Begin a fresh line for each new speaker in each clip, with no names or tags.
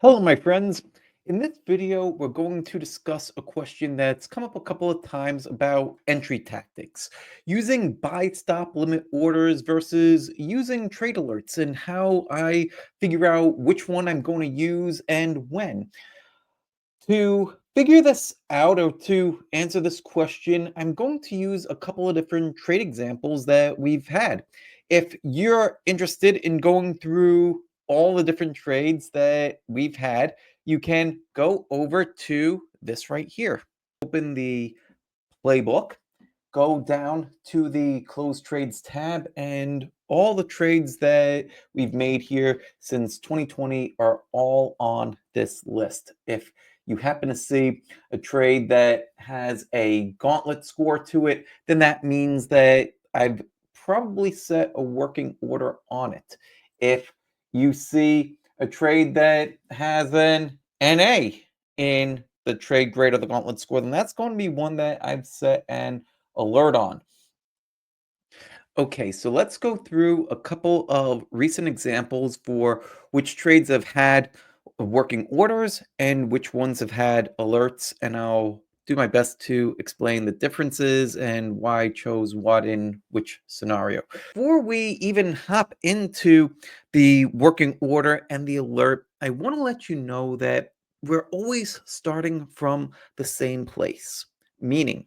Hello, my friends. In this video, we're going to discuss a question that's come up a couple of times about entry tactics, using buy stop limit orders versus using trade alerts, and how I figure out which one I'm going to use and when. To figure this out or to answer this question, I'm going to use a couple of different trade examples that we've had. If you're interested in going through all the different trades that we've had, you can go over to this right here. Open the playbook, go down to the closed trades tab, and all the trades that we've made here since 2020 are all on this list. If you happen to see a trade that has a gauntlet score to it, then that means that I've probably set a working order on it. If you see a trade that has an NA in the trade grade of the gauntlet score, then that's going to be one that I've set an alert on. Okay, so let's go through a couple of recent examples for which trades have had working orders and which ones have had alerts, and I'll do my best to explain the differences and why I chose what in which scenario. Before we even hop into the working order and the alert, I want to let you know that we're always starting from the same place, meaning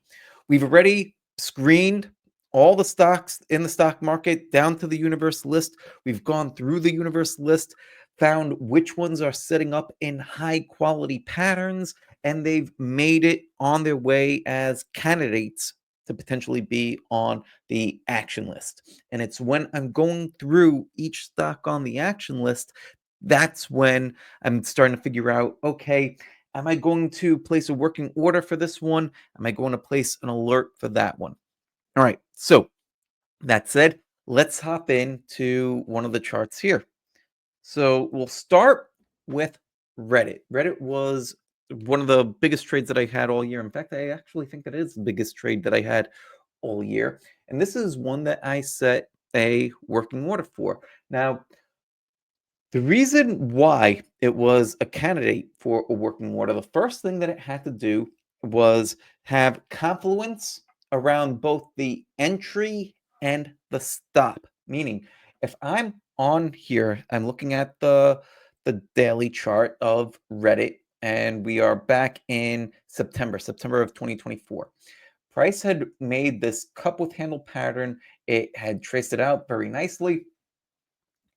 we've already screened all the stocks in the stock market down to the universe list. We've gone through the universe list, found which ones are setting up in high quality patterns, and they've made it on their way as candidates to potentially be on the action list. And it's when I'm going through each stock on the action list, that's when I'm starting to figure out, okay, am I going to place a working order for this one? Am I going to place an alert for that one? All right. So that said, let's hop into one of the charts here. So we'll start with Reddit. Reddit was one of the biggest trades that I had all year. In fact, I actually think that is the biggest trade that I had all year. And this is one that I set a working order for. Now, the reason why it was a candidate for a working order, the first thing that it had to do was have confluence around both the entry and the stop. Meaning, if I'm on here, I'm looking at the daily chart of Reddit, and we are back in September of 2024. Price had made this cup with handle pattern. It had traced it out very nicely,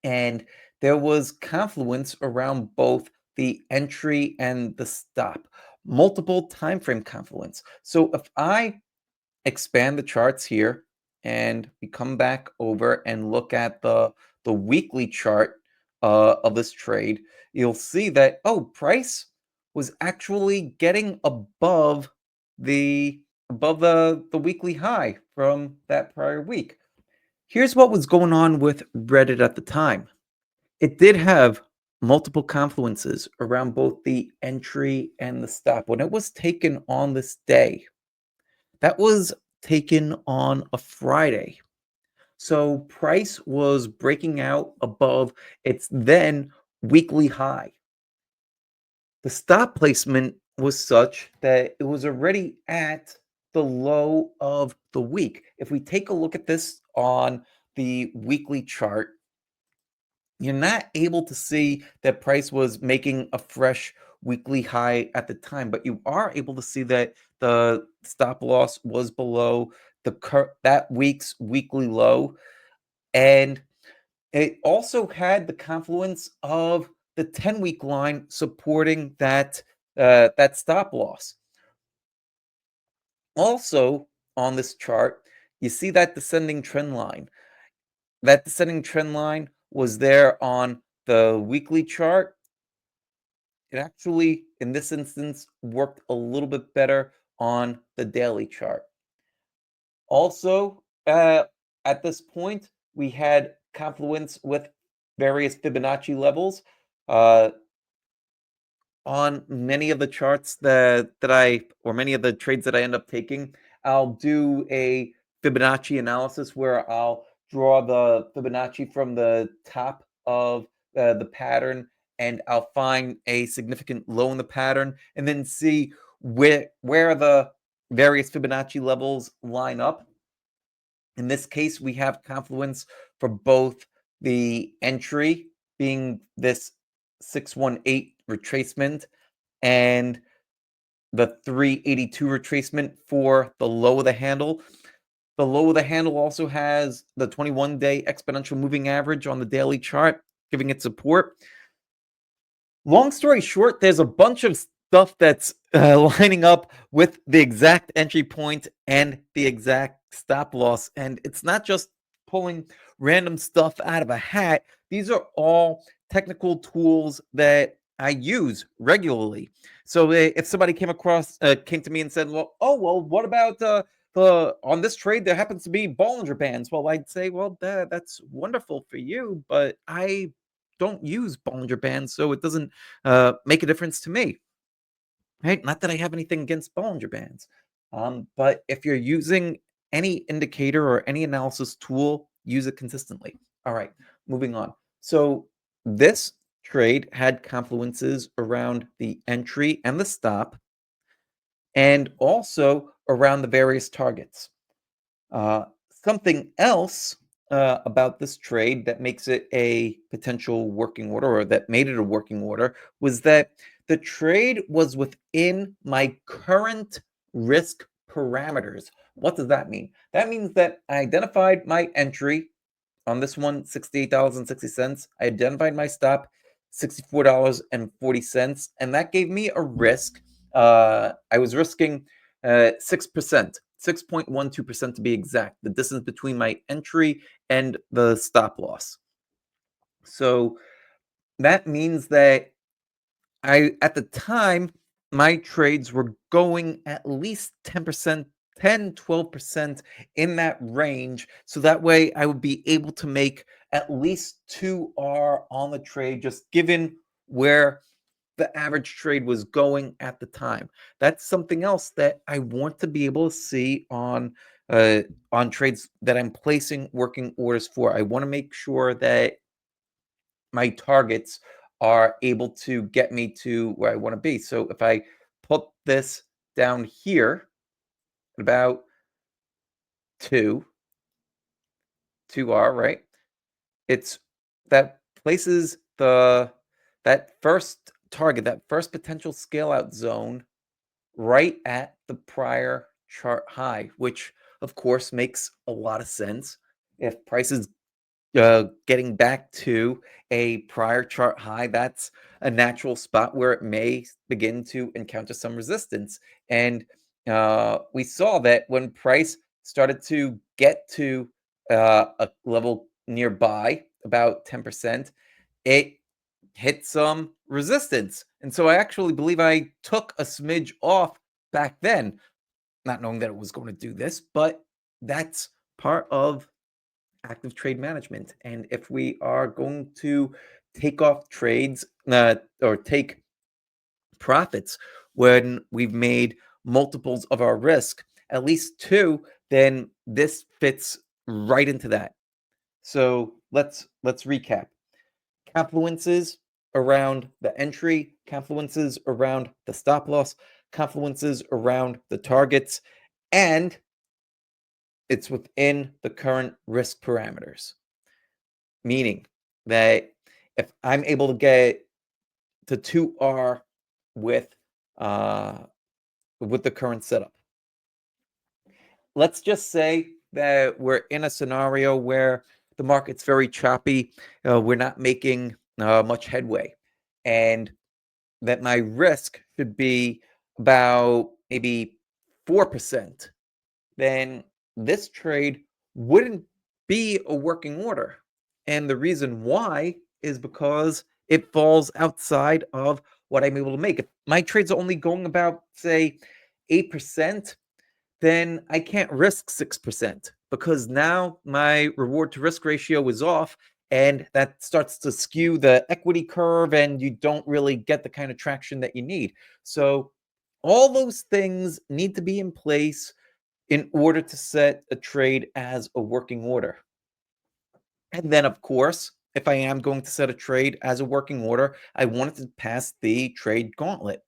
and there was confluence around both the entry and the stop, multiple time frame confluence. So if I expand the charts here and we come back over and look at the weekly chart of this trade, you'll see that, oh, price was actually getting the above the weekly high from that prior week. Here's what was going on with Reddit at the time. It did have multiple confluences around both the entry and the stop. When it was taken on this day, that was taken on a Friday. So price was breaking out above its then weekly high. The stop placement was such that it was already at the low of the week. If we take a look at this on the weekly chart, you're not able to see that price was making a fresh weekly high at the time, but you are able to see that the stop loss was below that week's weekly low, and it also had the confluence of the 10-week line supporting that stop loss. Also on this chart, you see that descending trend line. That descending trend line was there on the weekly chart. It actually, in this instance, worked a little bit better on the daily chart. Also, at this point, we had confluence with various Fibonacci levels. Uh, on many of the charts or many of the trades that I end up taking, I'll do a Fibonacci analysis where I'll draw the Fibonacci from the top of the pattern and I'll find a significant low in the pattern and then see where the various Fibonacci levels line up. In this case, we have confluence for both the entry being this 618 retracement and the 382 retracement for the low of the handle. The low of the handle also has the 21-day exponential moving average on the daily chart, giving it support. Long story short, there's a bunch of stuff that's lining up with the exact entry point and the exact stop loss. And it's not just pulling random stuff out of a hat. These are all technical tools that I use regularly. So if somebody came to me and said, "Well, oh well, what about the on this trade there happens to be Bollinger Bands?" Well, I'd say, "Well, that's wonderful for you, but I don't use Bollinger Bands, so it doesn't make a difference to me." Right? Not that I have anything against Bollinger Bands, but if you're using any indicator or any analysis tool, use it consistently. All right, moving on. So this trade had confluences around the entry and the stop, and also around the various targets. Uh, Something else about this trade that makes it a potential working order, or that made it a working order, was that the trade was within my current risk parameters. What does that mean? That means that I identified my entry on this one, $68.60. I identified my stop, $64.40, and that gave me a risk. I was risking 6%, 6.12% to be exact, the distance between my entry and the stop loss. So that means that at the time, my trades were going at least 10%, 10, 12% in that range. So that way I would be able to make at least 2R on the trade, just given where the average trade was going at the time. That's something else that I want to be able to see on trades that I'm placing working orders for. I want to make sure that my targets are able to get me to where I want to be. So if I put this down here at about 2, 2R, right? It's that places that first target, that first potential scale out zone right at the prior chart high, which of course makes a lot of sense. If prices getting back to a prior chart high, that's a natural spot where it may begin to encounter some resistance. And we saw that when price started to get to a level nearby, about 10%, it hit some resistance. And so I actually believe I took a smidge off back then, not knowing that it was going to do this, but that's part of active trade management. And if we are going to take off trades or take profits when we've made multiples of our risk, at least two, then this fits right into that. So let's recap. Confluences around the entry, confluences around the stop loss, confluences around the targets, and it's within the current risk parameters. Meaning that if I'm able to get to 2R with uh, with the current setup, let's just say that we're in a scenario where the market's very choppy, we're not making much headway, and that my risk should be about maybe 4%, then this trade wouldn't be a working order. And the reason why is because it falls outside of what I'm able to make. If my trades are only going about, say, 8%, then I can't risk 6% because now my reward to risk ratio is off, and that starts to skew the equity curve, and you don't really get the kind of traction that you need. So all those things need to be in place in order to set a trade as a working order. And then, of course, if I am going to set a trade as a working order, I want it to pass the trade gauntlet.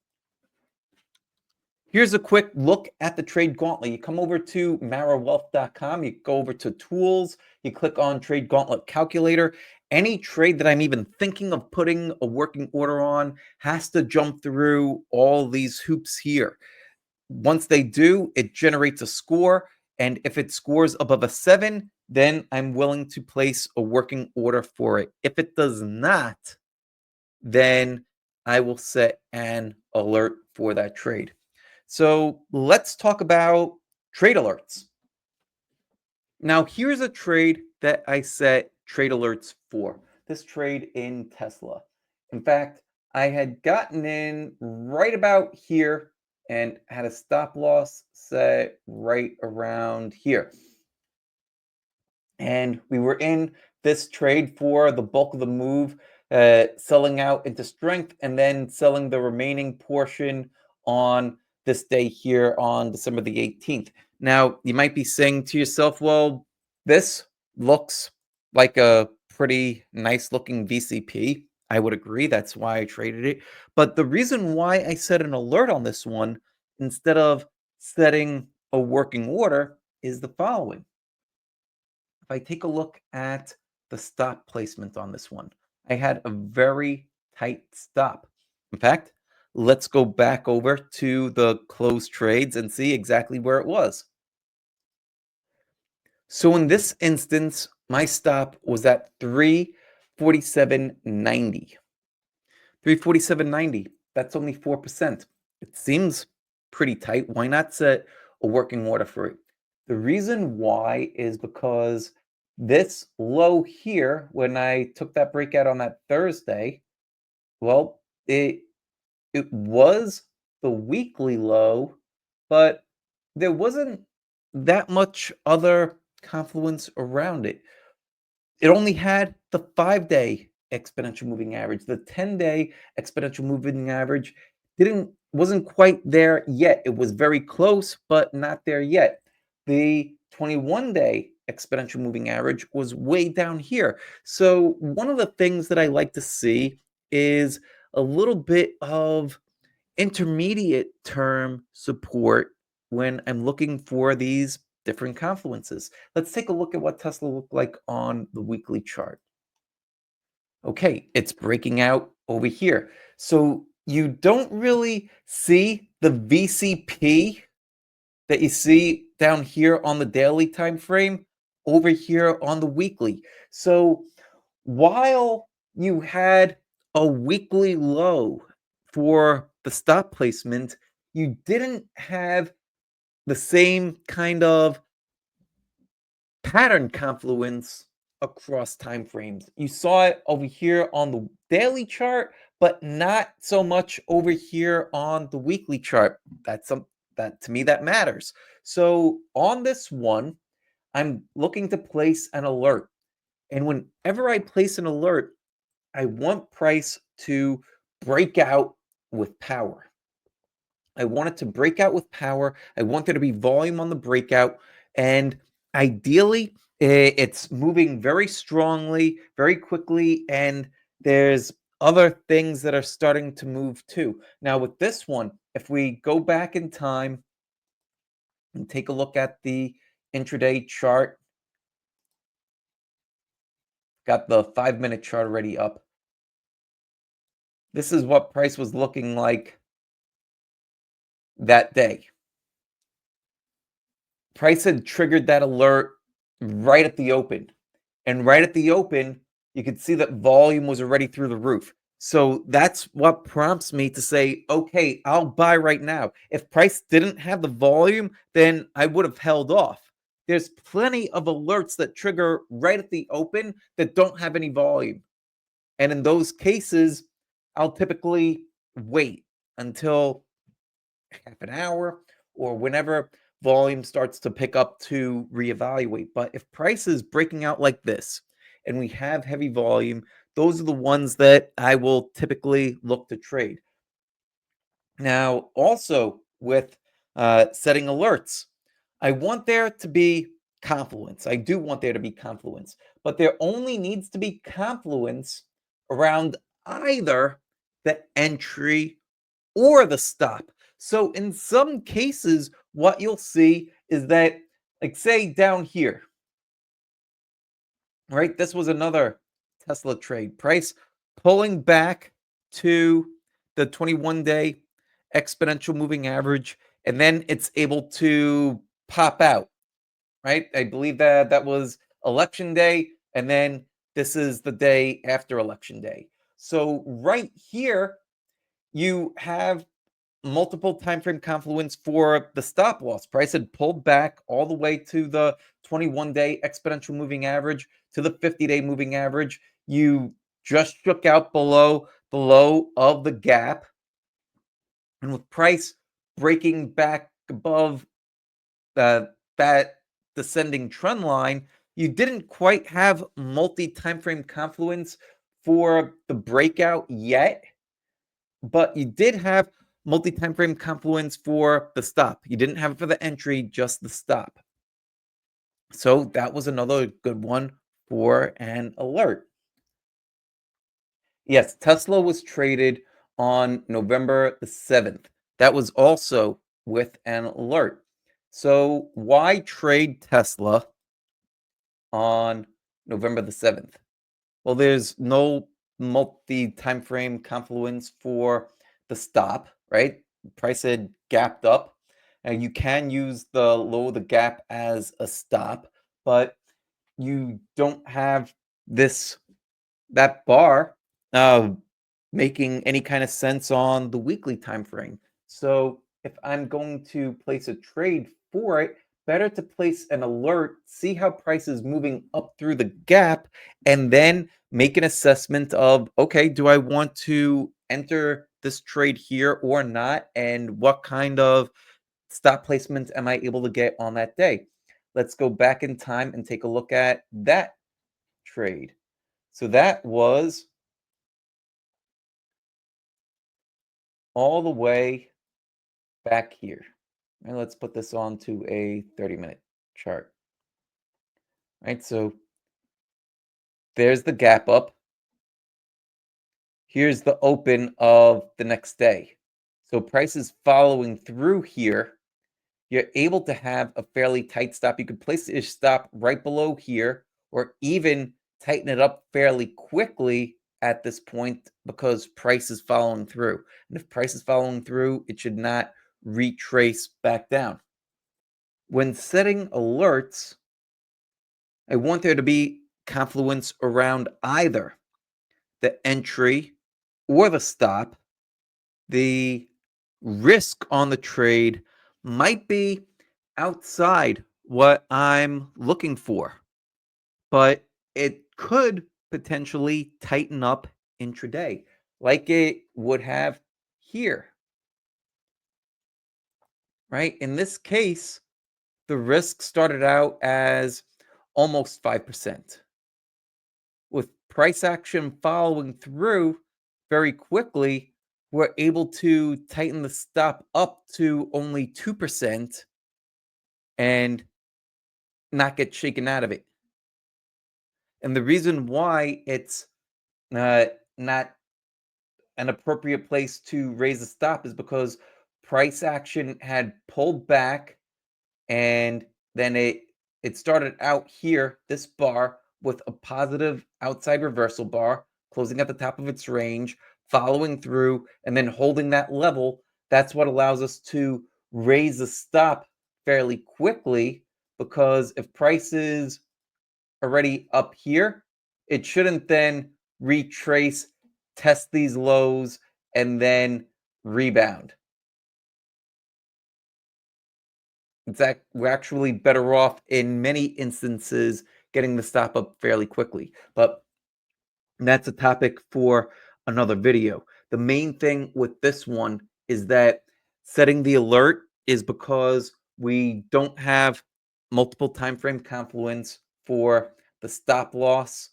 Here's a quick look at the trade gauntlet. You come over to marawealth.com, you go over to tools, you click on trade gauntlet calculator. Any trade that I'm even thinking of putting a working order on has to jump through all these hoops here. Once they do, it generates a score. And if it scores above a 7, then I'm willing to place a working order for it. If it does not, then I will set an alert for that trade. So let's talk about trade alerts. Now, here's a trade that I set trade alerts for. This trade in Tesla. In fact, I had gotten in right about here and had a stop loss set right around here. And we were in this trade for the bulk of the move, selling out into strength and then selling the remaining portion on this day here on December the 18th. Now, you might be saying to yourself, well, this looks like a pretty nice looking VCP. I would agree. That's why I traded it. But the reason why I set an alert on this one instead of setting a working order is the following. If I take a look at the stop placement on this one, I had a very tight stop. In fact, let's go back over to the closed trades and see exactly where it was. So in this instance, my stop was at 347.90. 347.90. That's only 4%. It seems pretty tight. Why not set a working order for it? The reason why is because this low here, when I took that breakout on that Thursday, well, it was the weekly low, but there wasn't that much other confluence around it. It only had the 5-day exponential moving average. The 10-day exponential moving average wasn't quite there yet. It was very close, but not there yet. The 21-day exponential moving average was way down here. So one of the things that I like to see is a little bit of intermediate term support when I'm looking for these different confluences. Let's take a look at what Tesla looked like on the weekly chart. Okay, it's breaking out over here. So you don't really see the VCP that you see down here on the daily time frame over here on the weekly. So while you had a weekly low for the stop placement, you didn't have the same kind of pattern confluence across time frames. You saw it over here on the daily chart, but not so much over here on the weekly chart. That to me that matters. So on this one, I'm looking to place an alert. And whenever I place an alert, I want price to break out with power. I want it to break out with power. I want there to be volume on the breakout. And ideally, it's moving very strongly, very quickly. And there's other things that are starting to move too. Now, with this one, if we go back in time and take a look at the intraday chart, got the 5-minute chart already up. This is what price was looking like that day. Price had triggered that alert right at the open. And right at the open, you could see that volume was already through the roof. So that's what prompts me to say, okay, I'll buy right now. If price didn't have the volume, then I would have held off. There's plenty of alerts that trigger right at the open that don't have any volume. And in those cases, I'll typically wait until half an hour or whenever volume starts to pick up to reevaluate. But if price is breaking out like this and we have heavy volume, those are the ones that I will typically look to trade. Now, also with setting alerts, I want there to be confluence. I do want there to be confluence, but there only needs to be confluence around either the entry or the stop. So in some cases, what you'll see is that, like, say down here, right? This was another Tesla trade price pulling back to the 21-day exponential moving average, and then it's able to pop out, right? I believe that that was election day, and then this is the day after election day. So right here, you have multiple time frame confluence for the stop loss. Price had pulled back all the way to the 21-day exponential moving average, to the 50-day moving average. You just shook out below the low of the gap, and with price breaking back above that descending trend line, you didn't quite have multi time frame confluence for the breakout yet, but you did have multi-time frame confluence for the stop. You didn't have it for the entry, just the stop. So that was another good one for an alert. Yes, Tesla was traded on November the 7th. That was also with an alert. So why trade Tesla on November the 7th? Well, there's no multi time frame confluence for the stop, right? Price had gapped up. And you can use the low of the gap as a stop, but you don't have this that bar uh, making any kind of sense on the weekly time frame. So if I'm going to place a trade for it, better to place an alert, see how price is moving up through the gap, and then make an assessment of, okay, do I want to enter this trade here or not? And what kind of stop placements am I able to get on that day? Let's go back in time and take a look at that trade. So that was all the way back here. And let's put this onto a 30-minute chart. Right? So there's the gap up. Here's the open of the next day. So price is following through here. You're able to have a fairly tight stop. You could place your stop right below here, or even tighten it up fairly quickly at this point because price is following through. And if price is following through, it should not retrace back down. When setting alerts, I want there to be confluence around either the entry or the stop. The risk on the trade might be outside what I'm looking for, but it could potentially tighten up intraday like it would have here, right? In this case, the risk started out as almost 5%. With price action following through very quickly, we're able to tighten the stop up to only 2% and not get shaken out of it. And the reason why it's not an appropriate place to raise the stop is because price action had pulled back, and then it started out here, this bar, with a positive outside reversal bar, closing at the top of its range, following through, and then holding that level. That's what allows us to raise the stop fairly quickly, because if price is already up here, it shouldn't then retrace, test these lows, and then rebound. We're actually better off in many instances getting the stop up fairly quickly. But that's a topic for another video. The main thing with this one is that setting the alert is because we don't have multiple time frame confluence for the stop loss.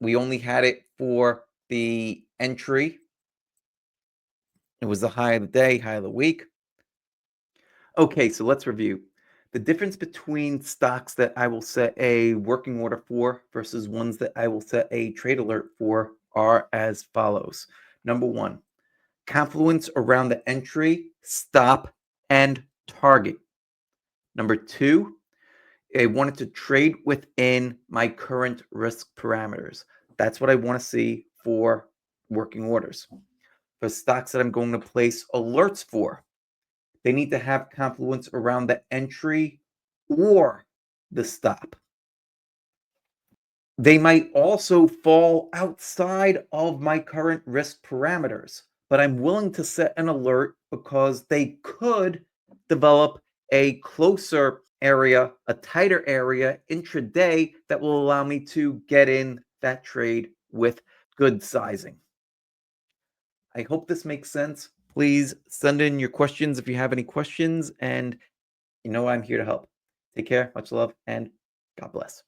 We only had it for the entry. It was the high of the day, high of the week. Okay, so let's review. The difference between stocks that I will set a working order for versus ones that I will set a trade alert for are as follows. Number one, confluence around the entry, stop, and target. Number two, I wanted to trade within my current risk parameters. That's what I want to see for working orders. For stocks that I'm going to place alerts for, they need to have confluence around the entry or the stop. They might also fall outside of my current risk parameters, but I'm willing to set an alert because they could develop a closer area, a tighter area intraday that will allow me to get in that trade with good sizing. I hope this makes sense. Please send in your questions if you have any questions, and you know I'm here to help. Take care, much love, and God bless.